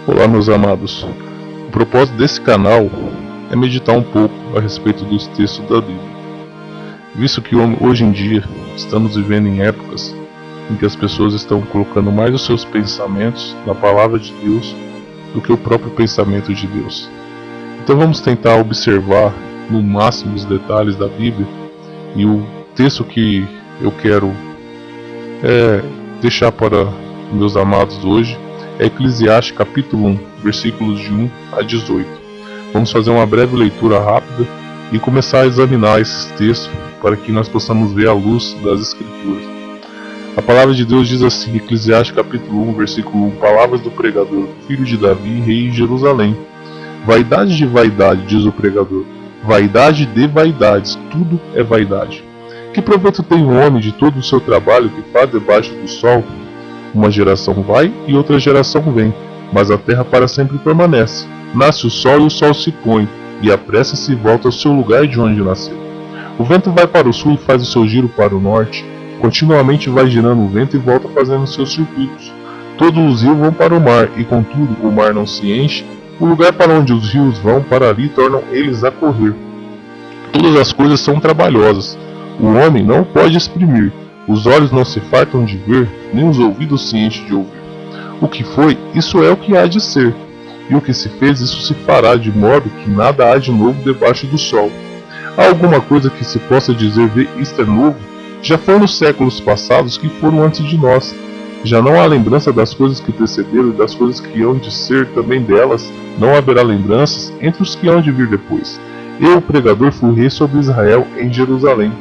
Olá, meus amados. O propósito desse canal é meditar um pouco a respeito dos textos da Bíblia, visto que hoje em dia estamos vivendo em épocas em que as pessoas estão colocando mais os seus pensamentos na palavra de Deus do que o próprio pensamento de Deus. Então vamos tentar observar no máximo os detalhes da Bíblia, e o texto que eu quero deixar para meus amados hoje é Eclesiastes capítulo 1, versículos de 1 a 18. Vamos fazer uma breve leitura rápida e começar a examinar esses textos para que nós possamos ver a luz das Escrituras. A palavra de Deus diz assim, Eclesiastes capítulo 1, versículo 1, palavras do pregador, filho de Davi, rei em Jerusalém. Vaidade de vaidade, diz o pregador, vaidade de vaidades, tudo é vaidade. Que proveito tem o homem de todo o seu trabalho que faz debaixo do sol? Uma geração vai e outra geração vem, mas a terra para sempre permanece. Nasce o sol e o sol se põe, e a pressa se volta ao seu lugar de onde nasceu. O vento vai para o sul e faz o seu giro para o norte. Continuamente vai girando o vento e volta fazendo seus circuitos. Todos os rios vão para o mar, e contudo o mar não se enche. O lugar para onde os rios vão, para ali tornam eles a correr. Todas as coisas são trabalhosas. O homem não pode exprimir. Os olhos não se fartam de ver, nem os ouvidos se enchem de ouvir. O que foi, isso é o que há de ser. E o que se fez, isso se fará, de modo que nada há de novo debaixo do sol. Há alguma coisa que se possa dizer, ver, isto é novo? Já foram nos séculos passados que foram antes de nós. Já não há lembrança das coisas que precederam e das coisas que hão de ser, também delas não haverá lembranças entre os que hão de vir depois. Eu, o pregador, fui rei sobre Israel em Jerusalém,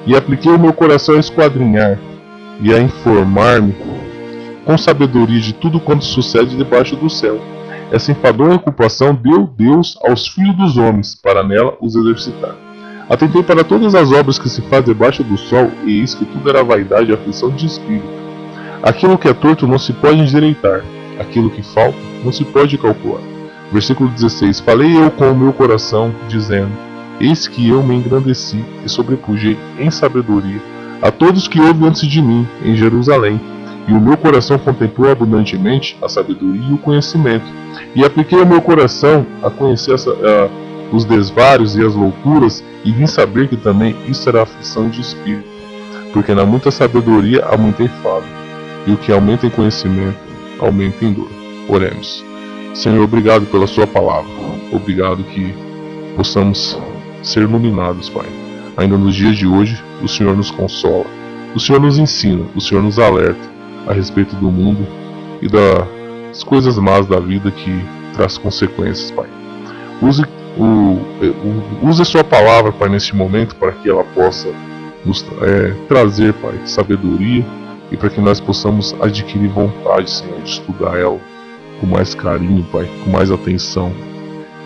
e apliquei o meu coração a esquadrinhar e a informar-me com sabedoria de tudo quanto sucede debaixo do céu. Essa enfadonha ocupação deu Deus aos filhos dos homens, para nela os exercitar. Atentei para todas as obras que se faz debaixo do sol, e eis que tudo era vaidade e aflição de espírito. Aquilo que é torto não se pode endireitar, aquilo que falta não se pode calcular. Versículo 16. Falei eu com o meu coração, dizendo, eis que eu me engrandeci e sobrepujei em sabedoria a todos que houve antes de mim em Jerusalém, e o meu coração contemplou abundantemente a sabedoria e o conhecimento, e apliquei o meu coração a conhecer os desvários e as loucuras, e vim saber que também isso era aflição de espírito, porque na muita sabedoria há muita enfado, e o que aumenta em conhecimento aumenta em dor. Oremos. Senhor, obrigado pela sua palavra, obrigado que possamos ser iluminados, Pai. Ainda nos dias de hoje, o Senhor nos consola, o Senhor nos ensina, o Senhor nos alerta a respeito do mundo e das coisas más da vida que traz consequências, Pai. Use a sua palavra, Pai, neste momento, para que ela possa nos trazer, Pai, sabedoria, e para que nós possamos adquirir vontade, Senhor, de estudar ela com mais carinho, Pai, com mais atenção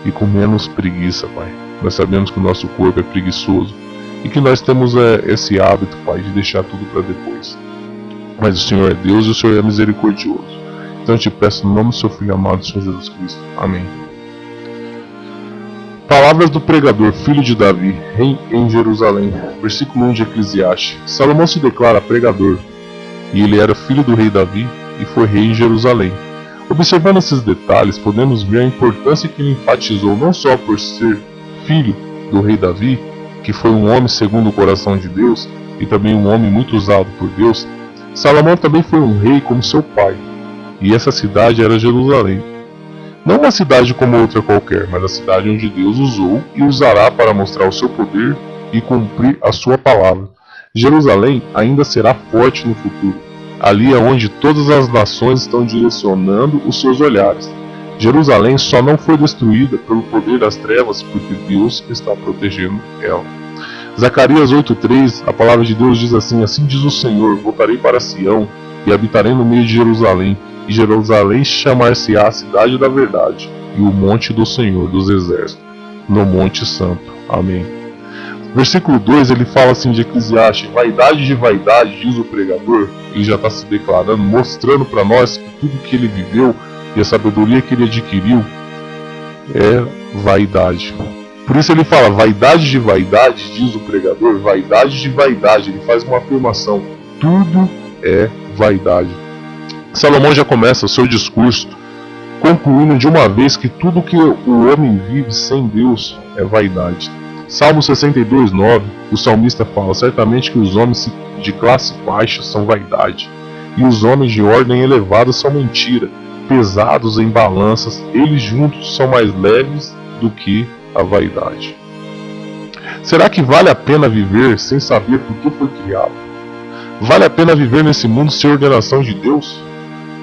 e com menos preguiça, Pai. Nós sabemos que o nosso corpo é preguiçoso e que nós temos esse hábito, Pai, de deixar tudo para depois. Mas o Senhor é Deus e o Senhor é misericordioso. Então eu te peço no nome do seu Filho amado, Senhor Jesus Cristo. Amém. Palavras do pregador, filho de Davi, rei em Jerusalém. Versículo 1 de Eclesiastes. Salomão se declara pregador, e ele era filho do rei Davi e foi rei em Jerusalém. Observando esses detalhes, podemos ver a importância que ele enfatizou não só por ser filho do rei Davi, que foi um homem segundo o coração de Deus, e também um homem muito usado por Deus. Salomão também foi um rei como seu pai, e essa cidade era Jerusalém. Não uma cidade como outra qualquer, mas a cidade onde Deus usou e usará para mostrar o seu poder e cumprir a sua palavra. Jerusalém ainda será forte no futuro. Ali é onde todas as nações estão direcionando os seus olhares. Jerusalém só não foi destruída pelo poder das trevas, porque Deus está protegendo ela. Zacarias 8:3, a palavra de Deus diz assim: assim diz o Senhor, voltarei para Sião e habitarei no meio de Jerusalém, e Jerusalém chamar-se-á a cidade da verdade, e o monte do Senhor dos exércitos, no monte santo. Amém. Versículo 2, ele fala assim de Eclesiastes, vaidade de vaidade, diz o pregador. Ele já está se declarando, mostrando para nós que tudo que ele viveu e a sabedoria que ele adquiriu é vaidade. Por isso ele fala, vaidade de vaidade, diz o pregador, vaidade de vaidade. Ele faz uma afirmação, tudo é vaidade. Salomão já começa o seu discurso concluindo de uma vez que tudo que o homem vive sem Deus é vaidade. Salmo 62:9, o salmista fala: certamente que os homens de classe baixa são vaidade, e os homens de ordem elevada são mentira, pesados em balanças, eles juntos são mais leves do que a vaidade. Será que vale a pena viver sem saber por que foi criado? Vale a pena viver nesse mundo sem ordenação de Deus?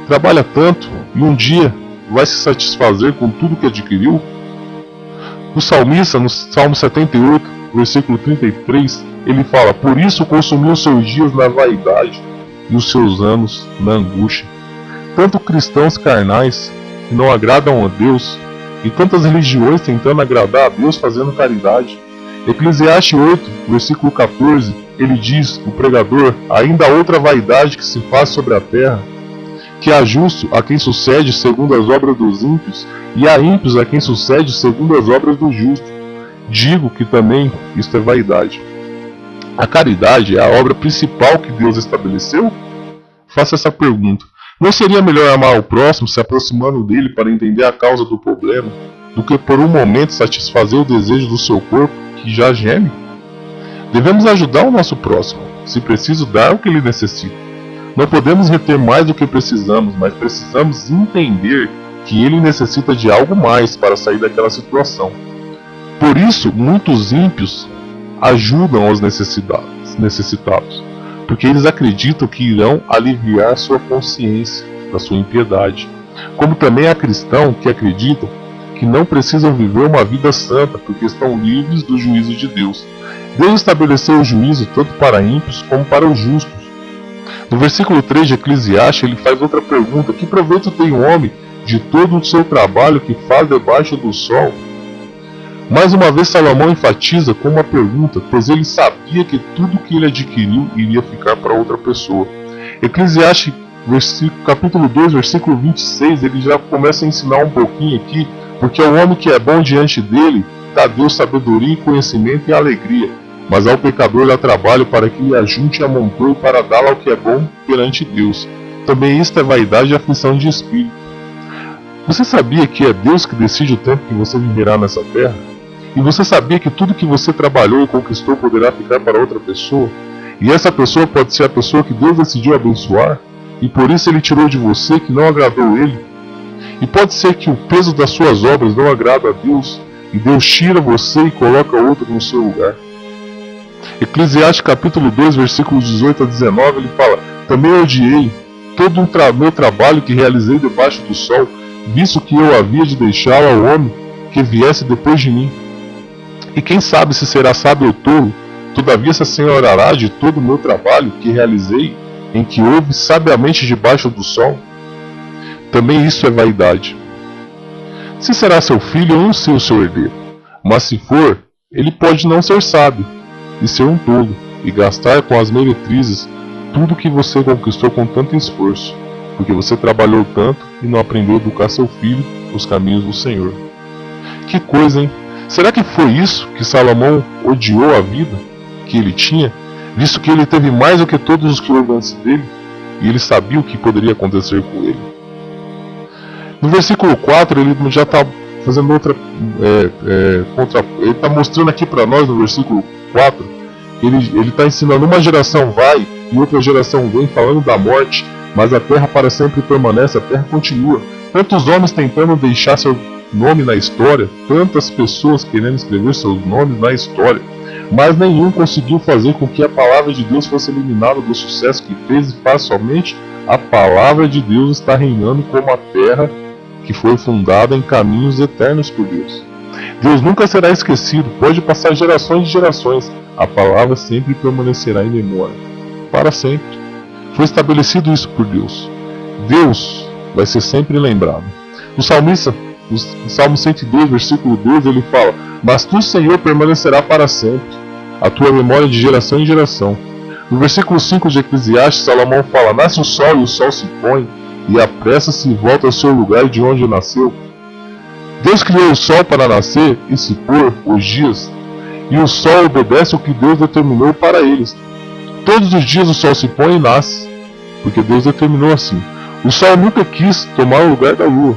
Trabalha tanto e um dia vai se satisfazer com tudo que adquiriu? O salmista, no Salmo 78, versículo 33, ele fala: por isso consumiu seus dias na vaidade e os seus anos na angústia. Tanto cristãos carnais que não agradam a Deus, e tantas religiões tentando agradar a Deus fazendo caridade. Eclesiastes 8, versículo 14, ele diz, o pregador: ainda há outra vaidade que se faz sobre a terra, que há justo a quem sucede segundo as obras dos ímpios, e há ímpios a quem sucede segundo as obras do justo. Digo que também isto é vaidade. A caridade é a obra principal que Deus estabeleceu? Faça essa pergunta. Não seria melhor amar o próximo se aproximando dele para entender a causa do problema, do que por um momento satisfazer o desejo do seu corpo que já geme? Devemos ajudar o nosso próximo, se preciso dar o que ele necessita. Não podemos reter mais do que precisamos, mas precisamos entender que ele necessita de algo mais para sair daquela situação. Por isso, muitos ímpios ajudam os necessitados, porque eles acreditam que irão aliviar sua consciência da sua impiedade. Como também há cristãos que acreditam que não precisam viver uma vida santa porque estão livres do juízo de Deus. Deus estabeleceu o juízo tanto para ímpios como para os justos. No versículo 3 de Eclesiastes, ele faz outra pergunta: que proveito tem o homem de todo o seu trabalho que faz debaixo do sol? Mais uma vez Salomão enfatiza com uma pergunta, pois ele sabia que tudo que ele adquiriu iria ficar para outra pessoa. Eclesiastes capítulo 2, versículo 26, ele já começa a ensinar um pouquinho aqui, porque ao homem que é bom diante dele, dá Deus sabedoria, conhecimento e alegria, mas ao pecador dá trabalho para que lhe ajunte e amontoe para dá-lo ao que é bom perante Deus. Também isto é vaidade e aflição de espírito. Você sabia que é Deus que decide o tempo que você viverá nessa terra? E você sabia que tudo que você trabalhou e conquistou poderá ficar para outra pessoa? E essa pessoa pode ser a pessoa que Deus decidiu abençoar, e por isso ele tirou de você que não agradou ele. E pode ser que o peso das suas obras não agrada a Deus, e Deus tira você e coloca outro no seu lugar. Eclesiastes capítulo 2, versículos 18 a 19, ele fala: também odiei todo o meu trabalho que realizei debaixo do sol, visto que eu havia de deixá-lo ao homem que viesse depois de mim. E quem sabe se será sábio ou tolo, todavia se assenhorará de todo o meu trabalho que realizei, em que houve sabiamente debaixo do sol. Também isso é vaidade. Se será seu filho, eu não sei o seu herdeiro, mas se for, ele pode não ser sábio, e ser um tolo, e gastar com as meretrizes tudo que você conquistou com tanto esforço, porque você trabalhou tanto e não aprendeu a educar seu filho nos caminhos do Senhor. Que coisa, hein? Será que foi isso que Salomão odiou a vida que ele tinha, visto que ele teve mais do que todos os que houve antes dele, e ele sabia o que poderia acontecer com ele? No versículo 4, ele já está fazendo outra ele está mostrando aqui para nós, no versículo 4, ele está ensinando: uma geração vai e outra geração vem, falando da morte, mas a terra para sempre permanece, a terra continua. Tantos homens tentando deixar seu nome na história, tantas pessoas querendo escrever seus nomes na história, mas nenhum conseguiu fazer com que a palavra de Deus fosse eliminada do sucesso que fez e faz. Somente a palavra de Deus está reinando como a terra que foi fundada em caminhos eternos por Deus. Deus nunca será esquecido, pode passar gerações e gerações, a palavra sempre permanecerá em memória, para sempre. Foi estabelecido isso por Deus. Deus vai ser sempre lembrado. O salmista, no Salmo 102, versículo 12, ele fala: mas tu, Senhor, permanecerá para sempre, a tua memória de geração em geração. No versículo 5 de Eclesiastes, Salomão fala: nasce o sol e o sol se põe, e apressa-se e volta ao seu lugar de onde nasceu. Deus criou o sol para nascer e se pôr os dias, e o sol obedece o que Deus determinou para eles. Todos os dias o sol se põe e nasce, porque Deus determinou assim. O sol nunca quis tomar o lugar da lua,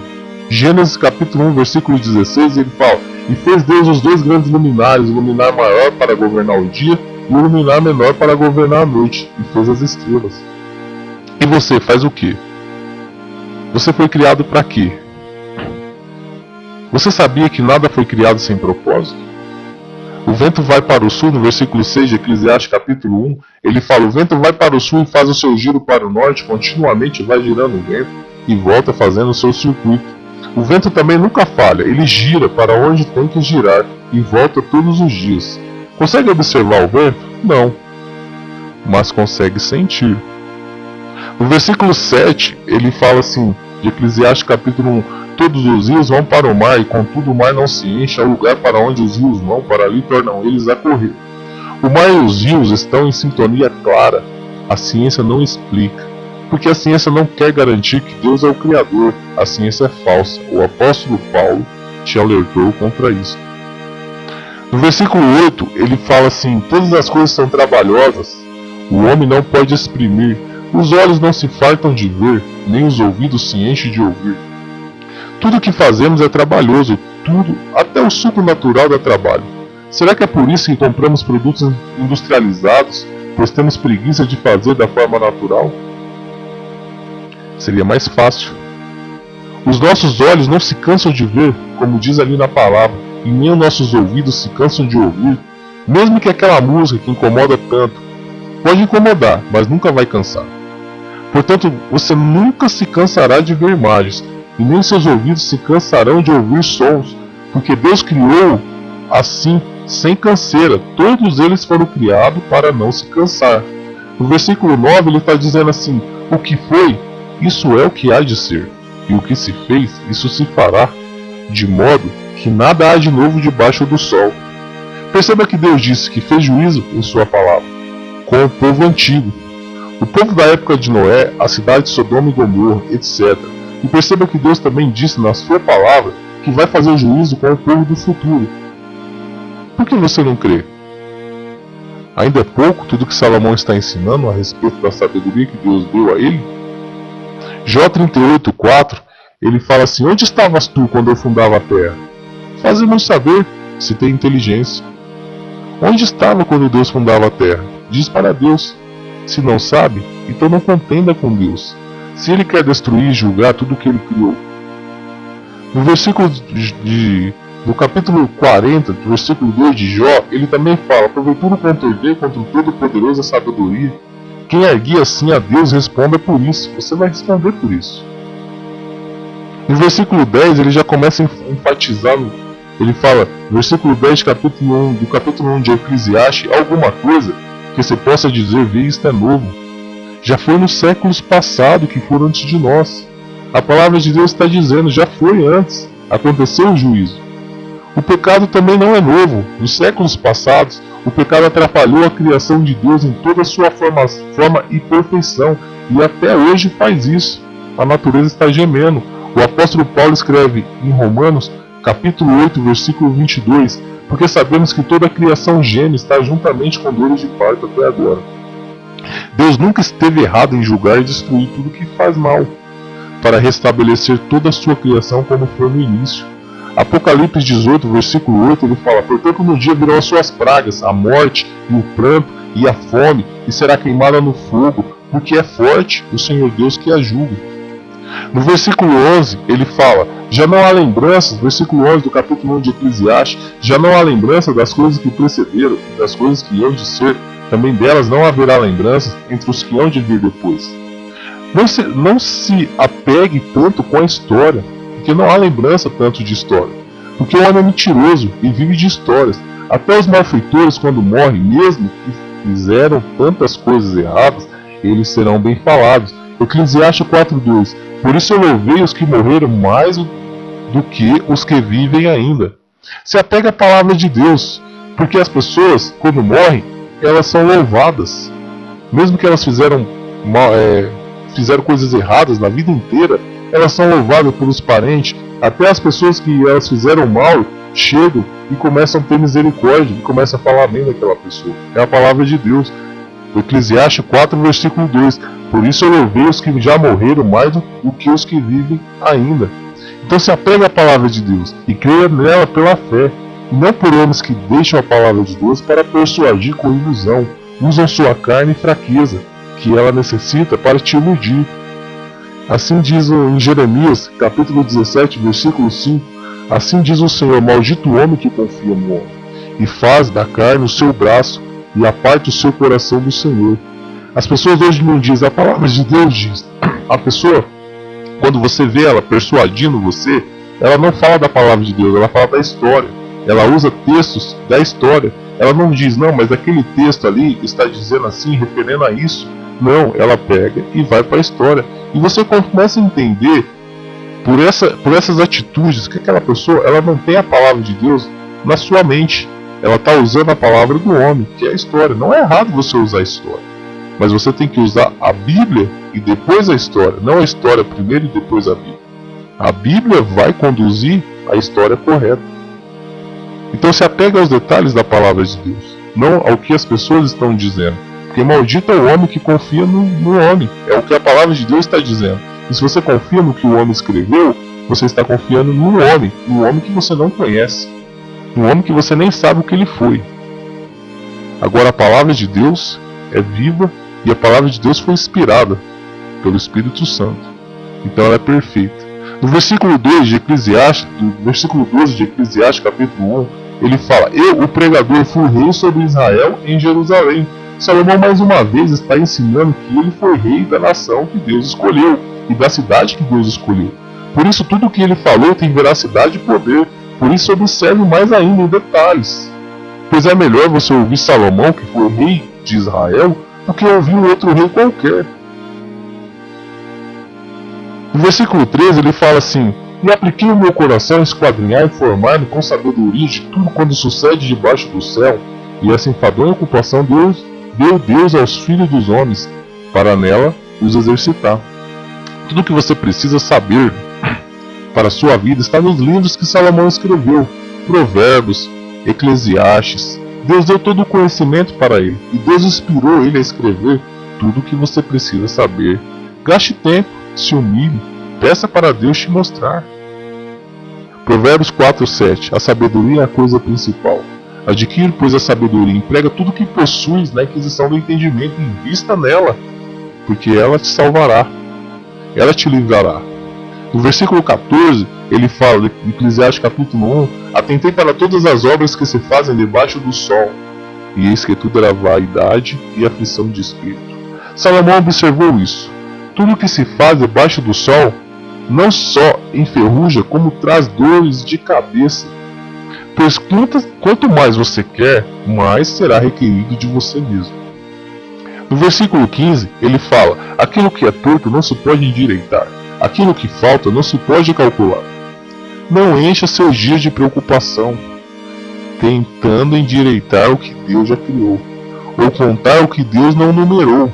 Gênesis capítulo 1, versículo 16, ele fala: E fez Deus os dois grandes luminares, o luminar maior para governar o dia e o luminar menor para governar a noite, e fez as estrelas. E você faz o quê? Você foi criado para quê? Você sabia que nada foi criado sem propósito? O vento vai para o sul, no versículo 6 de Eclesiastes capítulo 1, ele fala: O vento vai para o sul e faz o seu giro para o norte, continuamente vai girando o vento e volta fazendo o seu circuito. O vento também nunca falha, ele gira para onde tem que girar e volta todos os dias. Consegue observar o vento? Não, mas consegue sentir. No versículo 7, ele fala assim, de Eclesiastes capítulo 1, Todos os rios vão para o mar, e contudo o mar não se enche, ao lugar para onde os rios vão, para ali tornam eles a correr. O mar e os rios estão em sintonia clara, a ciência não explica, porque a ciência não quer garantir que Deus é o Criador, a ciência é falsa. O apóstolo Paulo te alertou contra isso. No versículo 8, ele fala assim, Todas as coisas são trabalhosas, o homem não pode exprimir, os olhos não se fartam de ver, nem os ouvidos se enchem de ouvir. Tudo o que fazemos é trabalhoso, tudo, até o suco natural dá trabalho. Será que é por isso que compramos produtos industrializados, pois temos preguiça de fazer da forma natural? Seria mais fácil. Os nossos olhos não se cansam de ver, como diz ali na palavra, e nem os nossos ouvidos se cansam de ouvir, mesmo que aquela música que incomoda tanto. Pode incomodar, mas nunca vai cansar. Portanto, você nunca se cansará de ver imagens, e nem seus ouvidos se cansarão de ouvir sons, porque Deus criou assim, sem canseira. Todos eles foram criados para não se cansar. No versículo 9 ele está dizendo assim, O que foi, isso é o que há de ser, e o que se fez, isso se fará, de modo que nada há de novo debaixo do sol. Perceba que Deus disse que fez juízo em sua palavra, com o povo antigo, o povo da época de Noé, a cidade de Sodoma e Gomorra, etc. E perceba que Deus também disse na sua palavra que vai fazer juízo com o povo do futuro. Por que você não crê? Ainda é pouco tudo que Salomão está ensinando a respeito da sabedoria que Deus deu a ele? Jó 38:4, ele fala assim, Onde estavas tu quando eu fundava a terra? Faze-nos saber se tem inteligência. Onde estava quando Deus fundava a terra? Diz para Deus. Se não sabe, então não contenda com Deus. Se ele quer destruir e julgar tudo o que ele criou. No versículo no capítulo 40, do versículo 2 de Jó, ele também fala, Porventura contender contra o Todo-Poderoso a sabedoria. Quem arguir assim a Deus responda por isso. Você vai responder por isso. No versículo 10 ele já começa a enfatizar, ele fala, versículo 10 do capítulo 1 de Eclesiastes, alguma coisa que você possa dizer, vê, isto é novo. Já foi nos séculos passados que foram antes de nós. A palavra de Deus está dizendo, já foi antes, aconteceu o juízo. O pecado também não é novo. Nos séculos passados, o pecado atrapalhou a criação de Deus em toda a sua forma e perfeição, e até hoje faz isso. A natureza está gemendo. O apóstolo Paulo escreve em Romanos, capítulo 8, versículo 22, porque sabemos que toda a criação geme está juntamente com dores de parto até agora. Deus nunca esteve errado em julgar e destruir tudo que faz mal, para restabelecer toda a sua criação como foi no início. Apocalipse 18, versículo 8, ele fala, Portanto no dia virão as suas pragas, a morte, e o pranto, e a fome, e será queimada no fogo, porque é forte o Senhor Deus que a julga. No versículo 11, ele fala, já não há lembranças, versículo 11 do capítulo 1 de Eclesiastes, já não há lembrança das coisas que precederam, e das coisas que hão de ser, também delas não haverá lembranças entre os que hão de vir depois. Não se apegue tanto com a história, porque não há lembrança tanto de história. Porque o homem é mentiroso e vive de histórias. Até os malfeitores, quando morrem, mesmo que fizeram tantas coisas erradas, eles serão bem falados. Eclesiastes 4:2. Por isso eu louvei os que morreram mais do que os que vivem ainda. Se apega à palavra de Deus, porque as pessoas, quando morrem, elas são louvadas. Mesmo que elas fizeram coisas erradas na vida inteira, elas são louvadas pelos parentes. Até as pessoas que elas fizeram mal chegam e começam a ter misericórdia e começam a falar bem daquela pessoa. É a palavra de Deus. Eclesiastes 4, versículo 2. Por isso eu louvei os que já morreram mais do que os que vivem ainda. Então se apega à palavra de Deus e creia nela pela fé, e não por homens que deixam a palavra de Deus para persuadir com ilusão, usam sua carne e fraqueza, que ela necessita para te iludir. Assim diz em Jeremias, capítulo 17, versículo 5, assim diz o Senhor, maldito o homem que confia no homem, e faz da carne o seu braço, e aparte o seu coração do Senhor. As pessoas hoje não dizem, a palavra de Deus diz. A pessoa, quando você vê ela persuadindo você, ela não fala da palavra de Deus, ela fala da história. Ela usa textos da história. Ela não diz, não, mas aquele texto ali está dizendo assim, referendo a isso. Não, ela pega e vai para a história. E você começa a entender, por essas atitudes, que aquela pessoa ela não tem a palavra de Deus na sua mente. Ela está usando a palavra do homem, que é a história. Não é errado você usar a história, mas você tem que usar a Bíblia e depois a história. Não a história primeiro e depois a Bíblia. A Bíblia vai conduzir a história correta. Então se apega aos detalhes da palavra de Deus, não ao que as pessoas estão dizendo. Porque maldito é o homem que confia no homem. É o que a palavra de Deus está dizendo. E se você confia no que o homem escreveu, você está confiando no homem que você não conhece. No homem que você nem sabe o que ele foi. Agora a palavra de Deus é viva e a palavra de Deus foi inspirada pelo Espírito Santo. Então ela é perfeita. No versículo 2 de Eclesiastes, versículo 12 de Eclesiastes, capítulo 1, ele fala: eu, o pregador, fui rei sobre Israel em Jerusalém. Salomão mais uma vez está ensinando que ele foi rei da nação que Deus escolheu e da cidade que Deus escolheu. Por isso tudo o que ele falou tem veracidade e poder. Por isso observe mais ainda em detalhes. Pois é melhor você ouvir Salomão, que foi rei de Israel, do que ouvir um outro rei qualquer. No versículo 13 ele fala assim: e apliquei o meu coração a esquadrinhar e formar-me com sabedoria de tudo quanto sucede debaixo do céu, e essa enfadonha ocupação deu Deus aos filhos dos homens, para nela os exercitar. Tudo o que você precisa saber para a sua vida está nos livros que Salomão escreveu, Provérbios, Eclesiastes. Deus deu todo o conhecimento para ele, e Deus inspirou ele a escrever tudo o que você precisa saber. Gaste tempo, se humilhe, peça para Deus te mostrar. Provérbios 4:7. A sabedoria é a coisa principal. Adquire, pois, a sabedoria, emprega tudo o que possuis na aquisição do entendimento e invista nela, porque ela te salvará, ela te livrará. No versículo 14, ele fala, em Eclesiastes capítulo 1, atentei para todas as obras que se fazem debaixo do sol, e eis que tudo era vaidade e aflição de espírito. Salomão observou isso. Tudo que se faz debaixo do sol não só enferruja, como traz dores de cabeça. Pois quanto mais você quer, mais será requerido de você mesmo. No versículo 15, ele fala: aquilo que é torto não se pode endireitar, aquilo que falta não se pode calcular. Não encha seus dias de preocupação, tentando endireitar o que Deus já criou, ou contar o que Deus não numerou.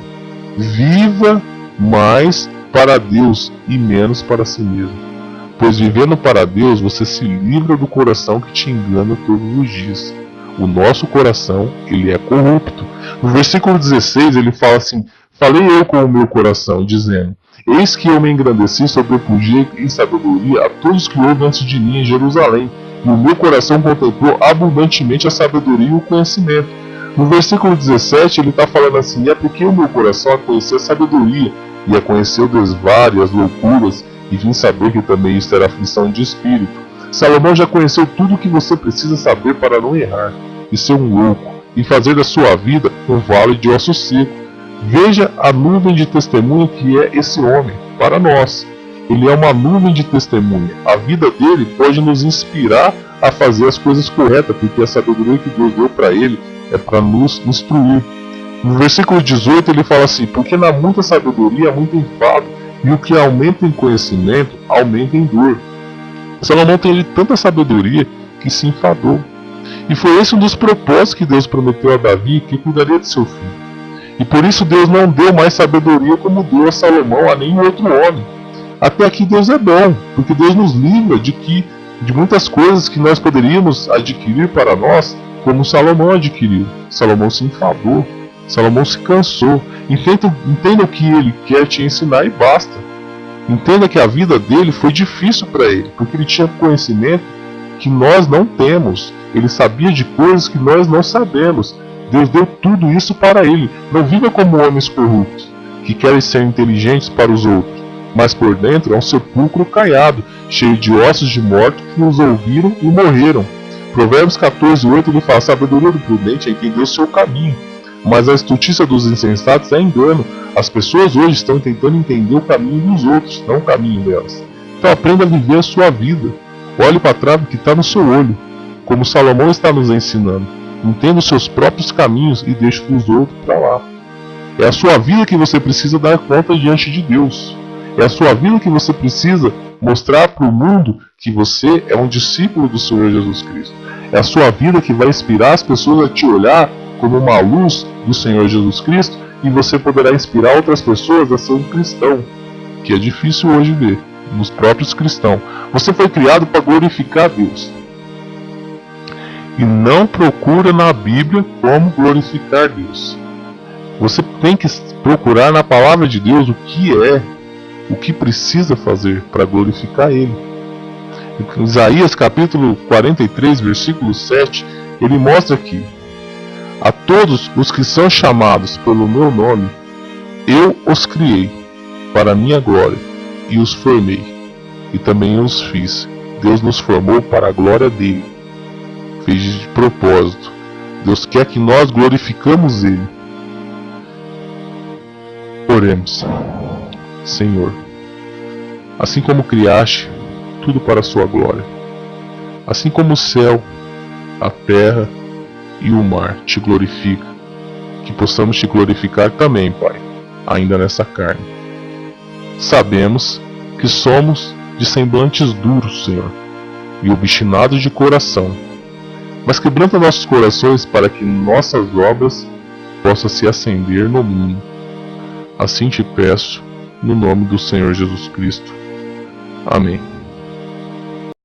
Viva mais para Deus e menos para si mesmo. Pois vivendo para Deus, você se livra do coração que te engana todos os dias. O nosso coração, ele é corrupto. No versículo 16, ele fala assim: falei eu com o meu coração, dizendo: eis que eu me engrandeci, sobrepugi em sabedoria a todos que houve antes de mim em Jerusalém, e o meu coração contemplou abundantemente a sabedoria e o conhecimento. No versículo 17, ele está falando assim: e apliquei o meu coração a conhecer a sabedoria, e a conhecer o desvario, as loucuras, e vim saber que também isto era aflição de espírito. Salomão já conheceu tudo o que você precisa saber para não errar, e ser um louco, e fazer da sua vida um vale de ossos secos. Veja a nuvem de testemunha que é esse homem, para nós. Ele é uma nuvem de testemunha. A vida dele pode nos inspirar a fazer as coisas corretas, porque a sabedoria que Deus deu para ele é para nos instruir. No versículo 18 ele fala assim: porque na muita sabedoria há muito enfado, e o que aumenta em conhecimento aumenta em dor. Salomão teve tanta sabedoria que se enfadou. E foi esse um dos propósitos que Deus prometeu a Davi, que cuidaria de seu filho. E por isso Deus não deu mais sabedoria como deu a Salomão a nenhum outro homem. Até aqui Deus é bom, porque Deus nos livra de muitas coisas que nós poderíamos adquirir para nós, como Salomão adquiriu. Salomão se enfadou, Salomão se cansou. Entenda o que ele quer te ensinar e basta. Entenda que a vida dele foi difícil para ele, porque ele tinha conhecimento que nós não temos. Ele sabia de coisas que nós não sabemos. Deus deu tudo isso para ele. Não viva como homens corruptos, que querem ser inteligentes para os outros, mas por dentro é um sepulcro caiado, cheio de ossos de mortos que os ouviram e morreram. Provérbios 14:8 ele fala: a sabedoria do prudente é entender o seu caminho, mas a astutícia dos insensatos é engano. As pessoas hoje estão tentando entender o caminho dos outros, não o caminho delas. Então aprenda a viver a sua vida. Olhe para a trave que está no seu olho, como Salomão está nos ensinando. Entenda os seus próprios caminhos e deixe os outros para lá. É a sua vida que você precisa dar conta diante de Deus. É a sua vida que você precisa mostrar para o mundo que você é um discípulo do Senhor Jesus Cristo. É a sua vida que vai inspirar as pessoas a te olhar como uma luz do Senhor Jesus Cristo, e você poderá inspirar outras pessoas a ser um cristão, que é difícil hoje ver nos próprios cristãos. Você foi criado para glorificar a Deus. E não procura na Bíblia como glorificar Deus. Você tem que procurar na palavra de Deus o que precisa fazer para glorificar Ele. Em Isaías capítulo 43, versículo 7, ele mostra que a todos os que são chamados pelo meu nome, eu os criei para a minha glória e os formei, e também os fiz. Deus nos formou para a glória dele, fez de propósito. Deus quer que nós glorificamos Ele. Oremos. Senhor, assim como criaste tudo para a sua glória, assim como o céu, a terra e o mar te glorifica, que possamos te glorificar também, Pai, ainda nessa carne. Sabemos que somos de semblantes duros, Senhor, e obstinados de coração, mas quebranta nossos corações para que nossas obras possam se acender no mundo. Assim te peço, no nome do Senhor Jesus Cristo. Amém.